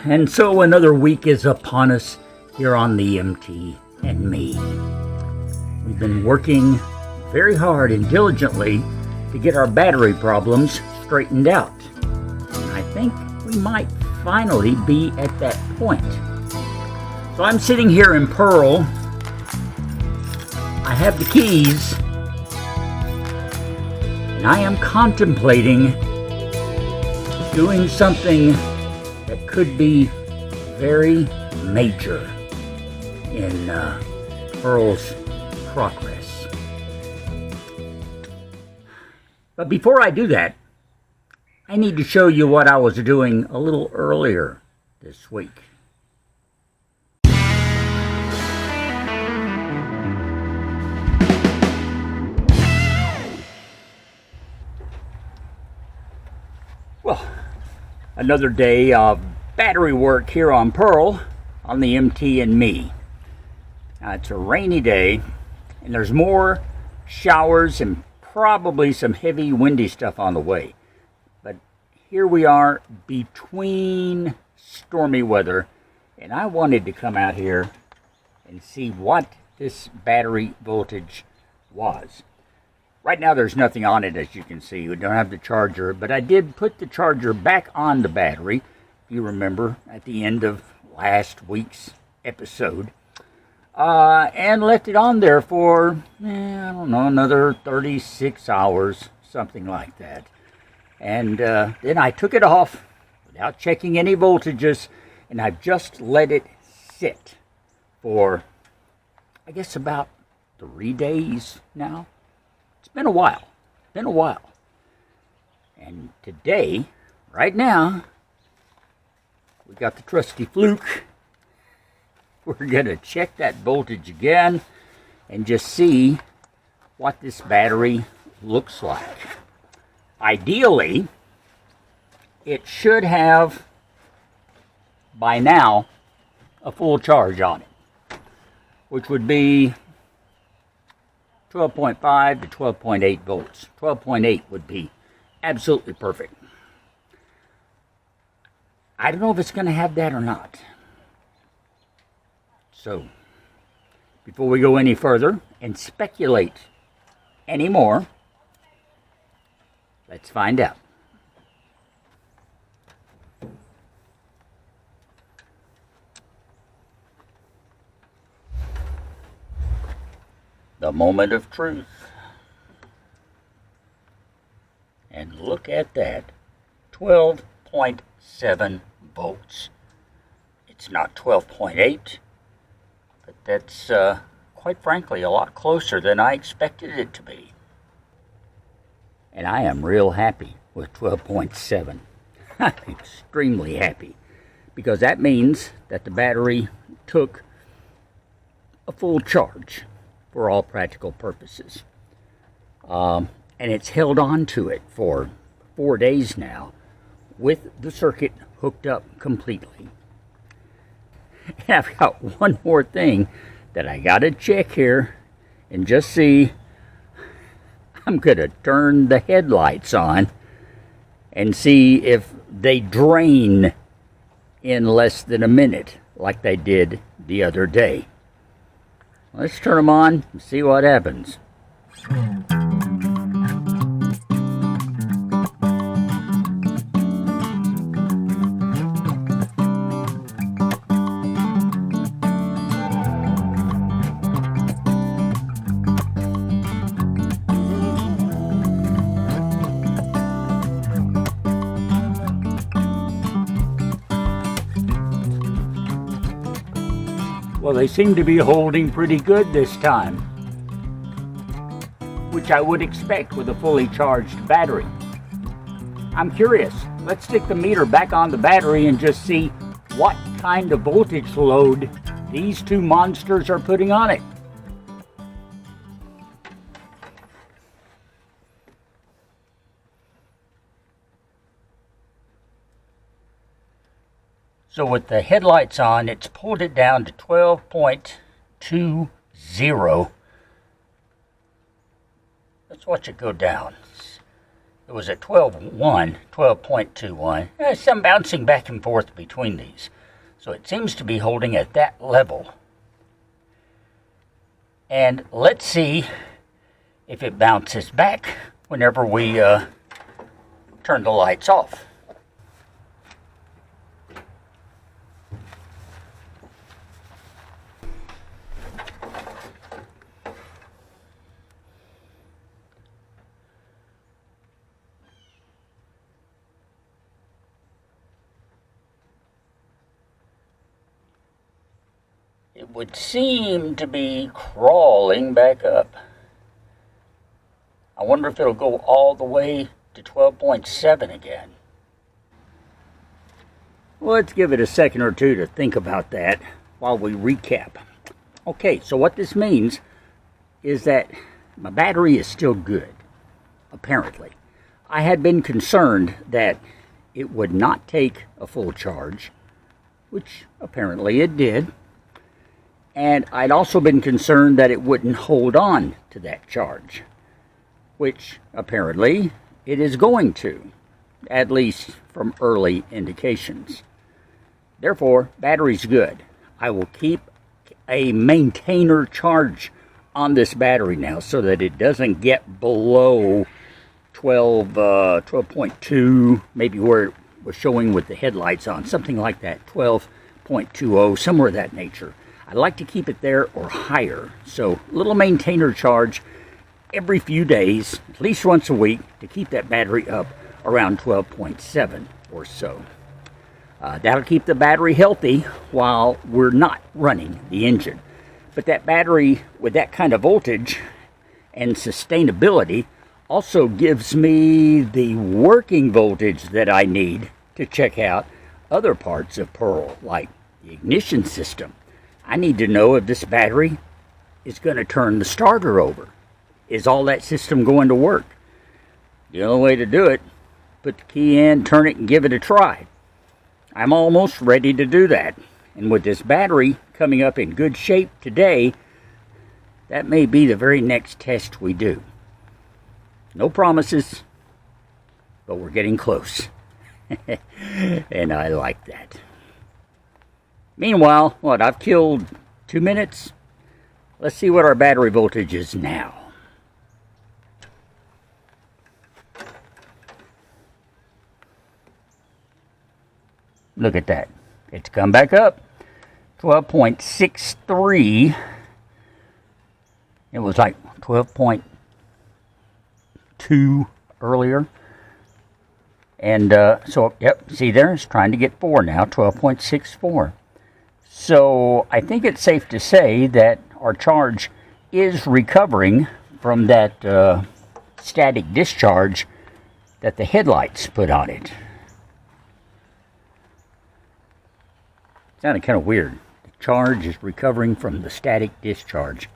And so another week is upon us here on the MT and Me. We've been working very hard and diligently to get our battery problems straightened out. And I think we might finally be at that point. So I'm sitting here in Pearl. I have the keys, and I am contemplating doing something that could be very major in Pearl's progress. But before I do that, I need to show you what I was doing a little earlier this week. Well, another day of battery work here on Pearl on the MT and Me. Now, it's a rainy day, and there's more showers and probably some heavy windy stuff on the way. But here we are between stormy weather, and I wanted to come out here and see what this battery voltage was. Right now there's nothing on it, as you can see. We don't have the charger, but I did put the charger back on the battery, if you remember, at the end of last week's episode. And left it on there for, I don't know, another 36 hours, something like that. And then I took it off without checking any voltages, and I've just let it sit for, I guess, about 3 days now. It's been a while. And today, right now, we got the trusty fluke. We're going to check that voltage again and just see what this battery looks like. Ideally, it should have, by now, a full charge on it, which would be 12.5 to 12.8 volts. 12.8 would be absolutely perfect. I don't know if it's going to have that or not. So, before we go any further and speculate anymore, let's find out. The moment of truth. And look at that. 12.7 volts. It's not 12.8, but that's quite frankly a lot closer than I expected it to be. And I am real happy with 12.7. I'm extremely happy, because that means that the battery took a full charge for all practical purposes. And it's held on to it for 4 days now with the circuit hooked up completely. And I've got one more thing that I gotta check here and just see. I'm gonna turn the headlights on and see if they drain in less than a minute like they did the other day. Let's turn them on and see what happens. Well, they seem to be holding pretty good this time, which I would expect with a fully charged battery. I'm curious. Let's stick the meter back on the battery and just see what kind of voltage load these two monsters are putting on it. So with the headlights on, it's pulled it down to 12.20. Let's watch it go down. it was at 12.1, 12.21. Some bouncing back and forth between these. So it seems to be holding at that level. And let's see if it bounces back whenever we turn the lights off. It would seem to be crawling back up. I wonder if it'll go all the way to 12.7 again. Well, let's give it a second or two to think about that while we recap. Okay, so what this means is that my battery is still good, apparently. I had been concerned that it would not take a full charge, which apparently it did. And I'd also been concerned that it wouldn't hold on to that charge, which apparently it is going to, at least from early indications. Therefore, battery's good. I will keep a maintainer charge on this battery now so that it doesn't get below 12.2, maybe where it was showing with the headlights on, something like that, 12.20, somewhere of that nature. I like to keep it there or higher. So little maintainer charge every few days, at least once a week, to keep that battery up around 12.7 or so. That'll keep the battery healthy while we're not running the engine. But that battery with that kind of voltage and sustainability also gives me the working voltage that I need to check out other parts of Pearl, like the ignition system. I need to know if this battery is going to turn the starter over. Is all that system going to work? The only way to do it, put the key in, turn it, and give it a try. I'm almost ready to do that. And with this battery coming up in good shape today, that may be the very next test we do. No promises, but we're getting close. And I like that. Meanwhile, I've killed 2 minutes. Let's see what our battery voltage is now. Look at that. It's come back up. 12.63. It was like 12.2 earlier. And so, yep, see there, it's trying to get 4 now, 12.64. So I think it's safe to say that our charge is recovering from that static discharge that the headlights put on it. Sounded kind of weird. The charge is recovering from the static discharge.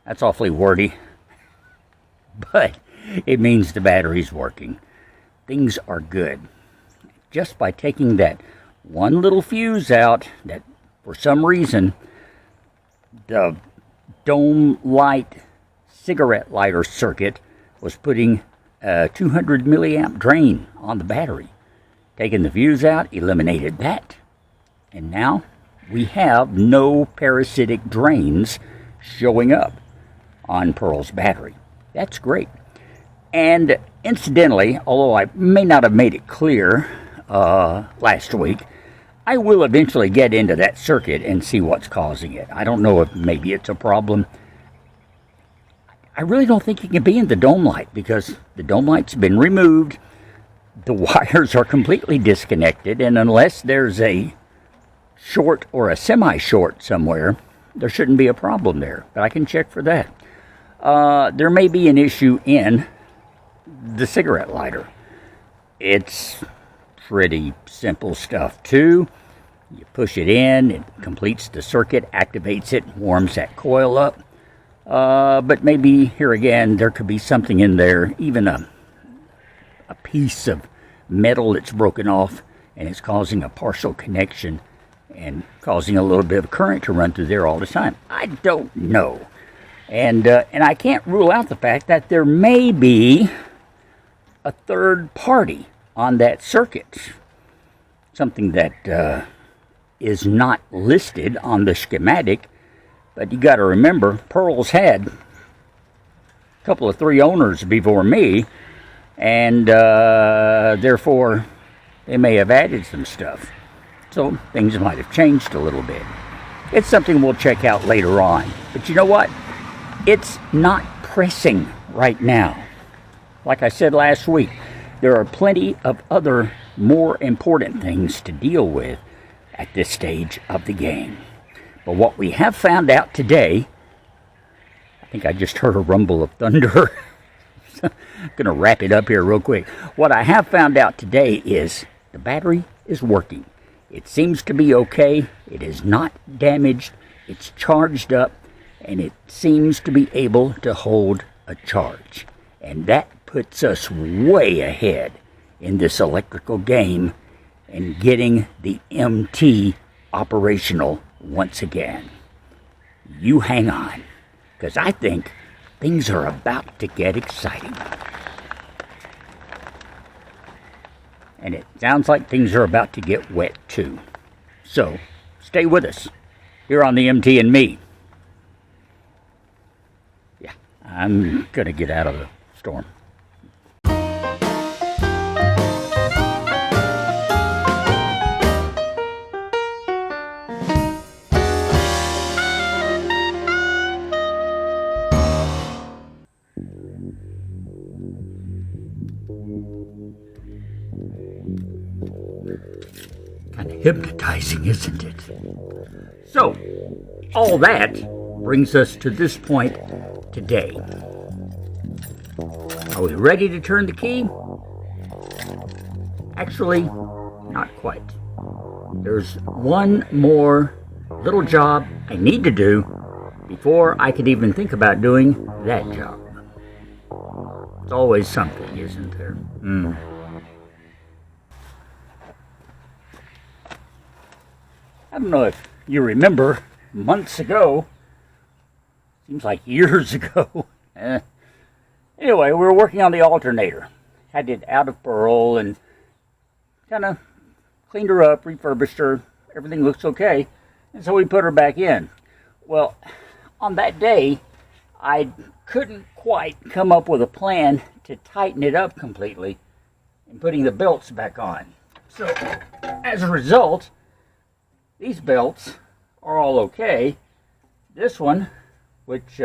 That's awfully wordy, but it means the battery's working. Things are good. Just by taking that one little fuse out that for some reason the dome light cigarette lighter circuit was putting a 200 milliamp drain on the battery. Taking the fuse out eliminated that, and now we have no parasitic drains showing up on Pearl's battery. That's great. And incidentally, although I may not have made it clear last week, I will eventually get into that circuit and see what's causing it. I don't know if maybe it's a problem. I really don't think it can be in the dome light because the dome light's been removed. The wires are completely disconnected, and unless there's a short or a semi-short somewhere, there shouldn't be a problem there. But I can check for that. There may be an issue in the cigarette lighter. It's pretty simple stuff too. You push it in, it completes the circuit, activates it, warms that coil up. But maybe here again there could be something in there, even a piece of metal that's broken off and it's causing a partial connection and causing a little bit of current to run through there all the time. I don't know. And I can't rule out the fact that there may be a third party on that circuit. Something that is not listed on the schematic, but you got to remember, Pearl's had a couple of 3 owners before me, and therefore they may have added some stuff. So things might have changed a little bit. It's something we'll check out later on. But you know what? It's not pressing right now. Like I said last week, there are plenty of other more important things to deal with at this stage of the game. But what we have found out today, I think I just heard a rumble of thunder. I'm going to wrap it up here real quick. What I have found out today is the battery is working. It seems to be okay. It is not damaged. It's charged up, and it seems to be able to hold a charge. And that puts us way ahead in this electrical game and getting the MT operational once again. You hang on, because I think things are about to get exciting. And it sounds like things are about to get wet too. So, stay with us here on the MT and Me. Yeah, I'm going to get out of the storm. Kind of hypnotizing, isn't it? So, all that brings us to this point today. Are we ready to turn the key? Actually, not quite. There's one more little job I need to do before I could even think about doing that job. It's always something, isn't there? I don't know if you remember, months ago, seems like years ago. Anyway, we were working on the alternator. Had it out of Pearl and kind of cleaned her up, refurbished her. Everything looks okay. And so we put her back in. Well, on that day, I couldn't quite come up with a plan to tighten it up completely and putting the belts back on. So, as a result, these belts are all okay. This one, which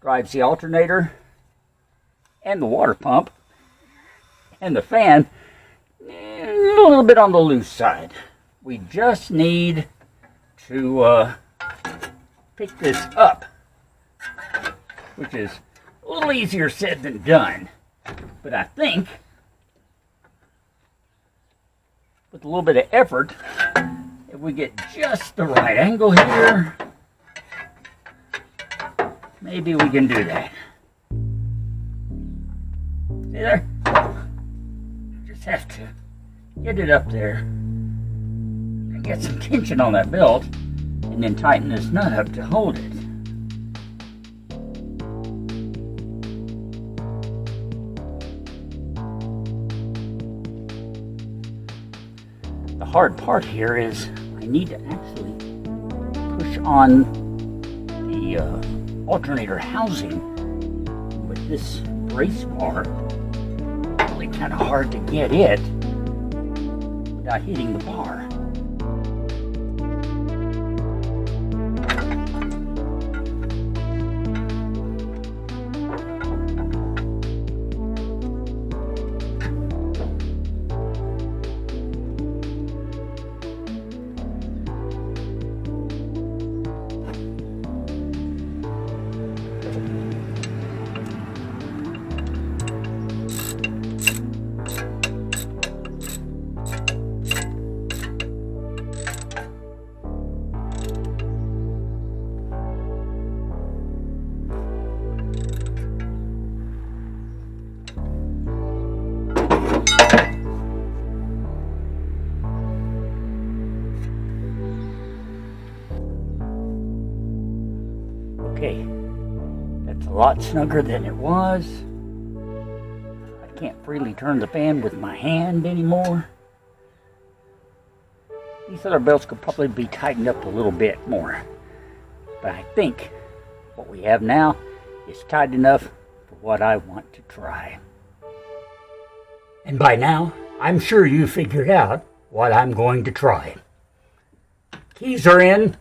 drives the alternator and the water pump and the fan, a little bit on the loose side. We just need to pick this up, which is a little easier said than done. But I think with a little bit of effort, if we get just the right angle here, maybe we can do that. See there? Just have to get it up there and get some tension on that belt and then tighten this nut up to hold it. The hard part here is I need to actually push on the alternator housing with this brace bar. Really kind of hard to get it without hitting the bar. Okay, that's a lot snugger than it was. I can't freely turn the fan with my hand anymore. These other belts could probably be tightened up a little bit more. But I think what we have now is tight enough for what I want to try. And by now, I'm sure you figured out what I'm going to try. Keys are in.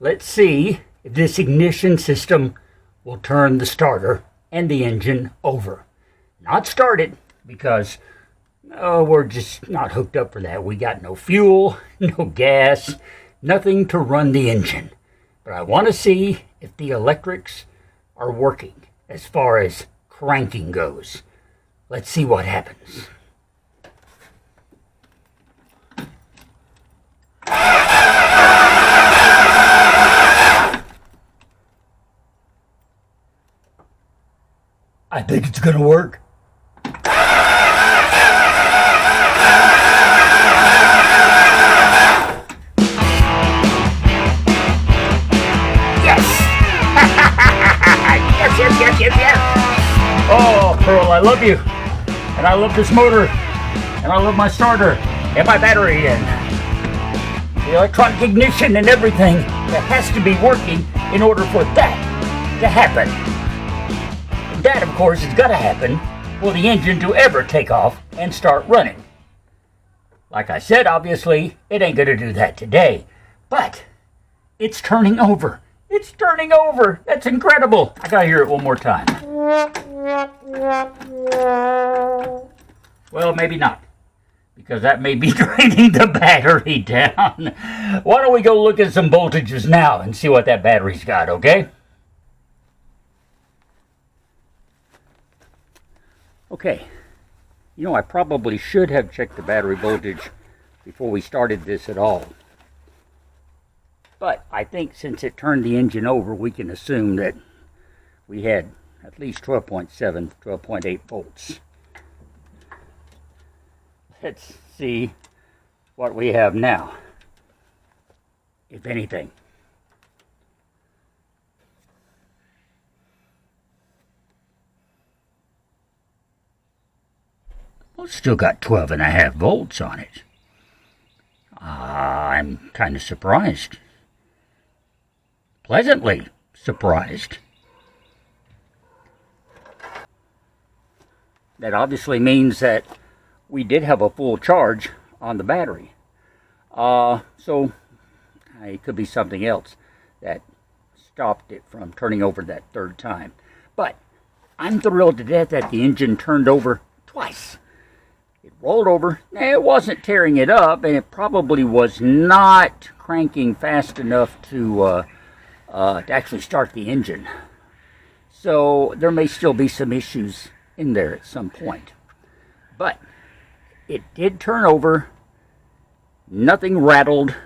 Let's see if this ignition system will turn the starter and the engine over. Not start it, because we're just not hooked up for that. We got no fuel, no gas, nothing to run the engine. But I want to see if the electrics are working as far as cranking goes. Let's see what happens. I think it's going to work. Yes! Yes. Oh, Pearl, I love you. And I love this motor. And I love my starter. And my battery. And the electronic ignition and everything that has to be working in order for that to happen. That, of course, has got to happen for the engine to ever take off and start running. Like I said, obviously, it ain't going to do that today. But it's turning over. It's turning over. That's incredible. I got to hear it one more time. Well, maybe not, because that may be draining the battery down. Why don't we go look at some voltages now and see what that battery's got, okay? Okay, you know, I probably should have checked the battery voltage before we started this at all. But I think since it turned the engine over, we can assume that we had at least 12.7, 12.8 volts. Let's see what we have now, if anything. Well, it's still got 12.5 volts on it. I'm kind of surprised. Pleasantly surprised. That obviously means that we did have a full charge on the battery. So it could be something else that stopped it from turning over that third time. But I'm thrilled to death that the engine turned over twice. It rolled over. It wasn't tearing it up, and it probably was not cranking fast enough to actually start the engine. So there may still be some issues in there at some point. But it did turn over. Nothing rattled.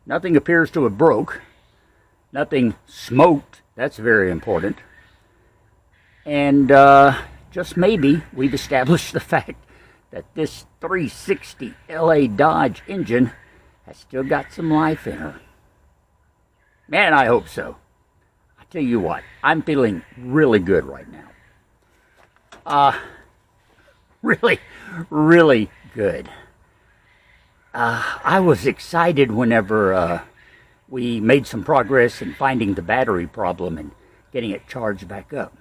Nothing appears to have broke. Nothing smoked. That's very important. And just maybe we've established the fact that this 360 LA Dodge engine has still got some life in her. Man, I hope so. I tell you what, I'm feeling really good right now. Really, really good. I was excited whenever we made some progress in finding the battery problem and getting it charged back up.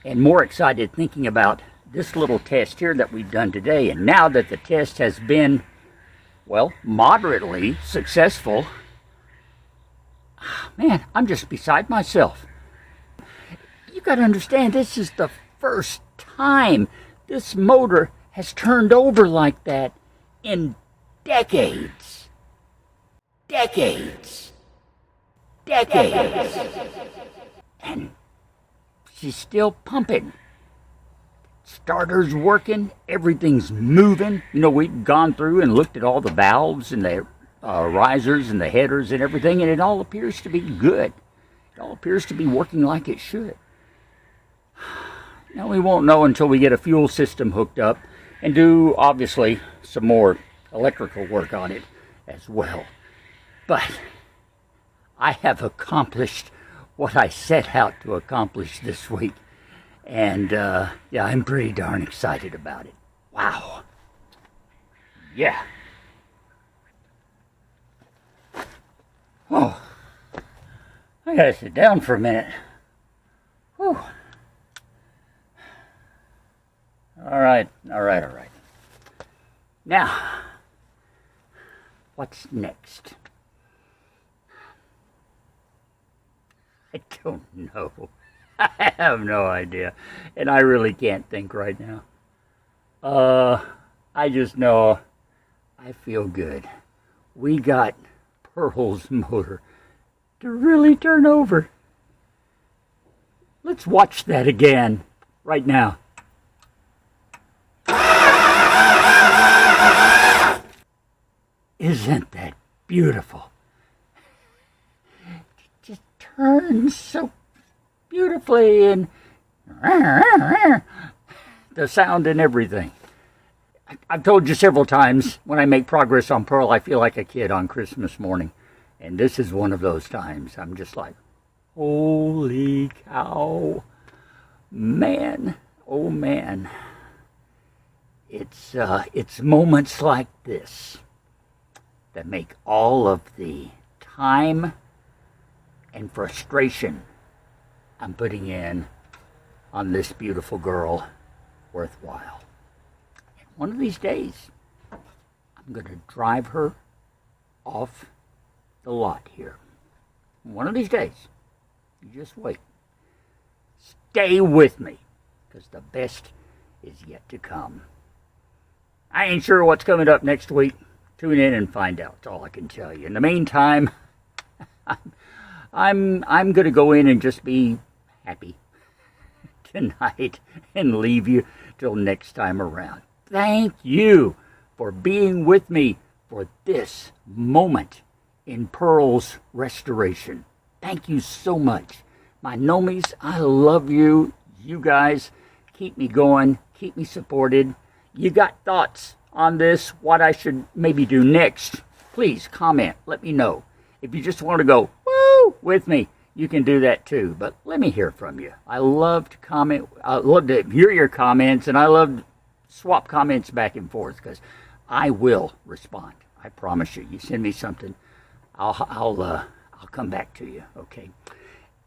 And more excited thinking about this little test here that we've done today. And now that the test has been, well, moderately successful, man, I'm just beside myself. You got to understand, this is the first time this motor has turned over like that in decades. Decades. And she's still pumping. Starter's working, everything's moving. You know, we've gone through and looked at all the valves and the risers and the headers and everything, and it all appears to be good. It all appears to be working like it should. Now, we won't know until we get a fuel system hooked up and do, obviously, some more electrical work on it as well. But I have accomplished what I set out to accomplish this week. And yeah, I'm pretty darn excited about it. Wow. Yeah. Oh, I gotta sit down for a minute. Whew. All right. Now, what's next? I don't know. I have no idea. And I really can't think right now. I just know I feel good. We got Pearl's motor to really turn over. Let's watch that again right now. Isn't that beautiful? It just turns so beautifully, and the sound and everything. I've told you several times, when I make progress on Pearl, I feel like a kid on Christmas morning. And this is one of those times. I'm just like, holy cow. Man, oh man. It's moments like this that make all of the time and frustration I'm putting in on this beautiful girl worthwhile. And one of these days, I'm going to drive her off the lot here. One of these days. You just wait. Stay with me, because the best is yet to come. I ain't sure what's coming up next week. Tune in and find out. That's all I can tell you. In the meantime, I'm going to go in and just be happy tonight and leave you till next time around. Thank you for being with me for this moment in Pearl's restoration. Thank you so much. My Nomies, I love you. You guys keep me going, keep me supported. You got thoughts on this, what I should maybe do next? Please comment, let me know. If you just want to go, woo, with me, you can do that too. But let me hear from you. I love to comment. I love to hear your comments, and I love to swap comments back and forth, because I will respond. I promise you. You send me something, I'll come back to you. Okay.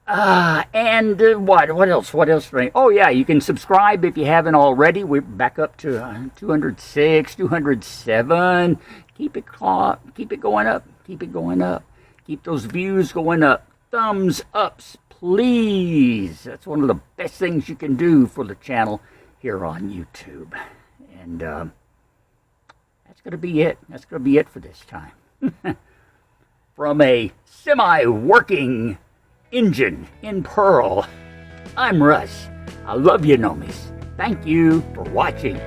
And what else? What else? Oh yeah, you can subscribe if you haven't already. We're back up to 206, 207. Keep it going up. Keep it going up. Keep those views going up. Thumbs ups, please. That's one of the best things you can do for the channel here on YouTube. And that's going to be it. That's going to be it for this time. From a semi-working engine in Pearl, I'm Russ. I love you, Nomies. Thank you for watching.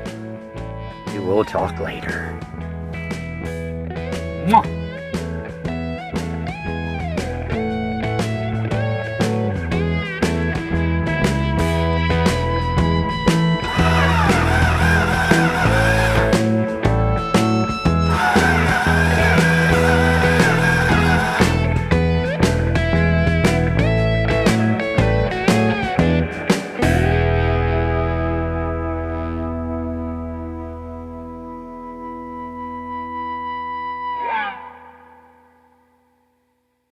We will talk later. Mwah.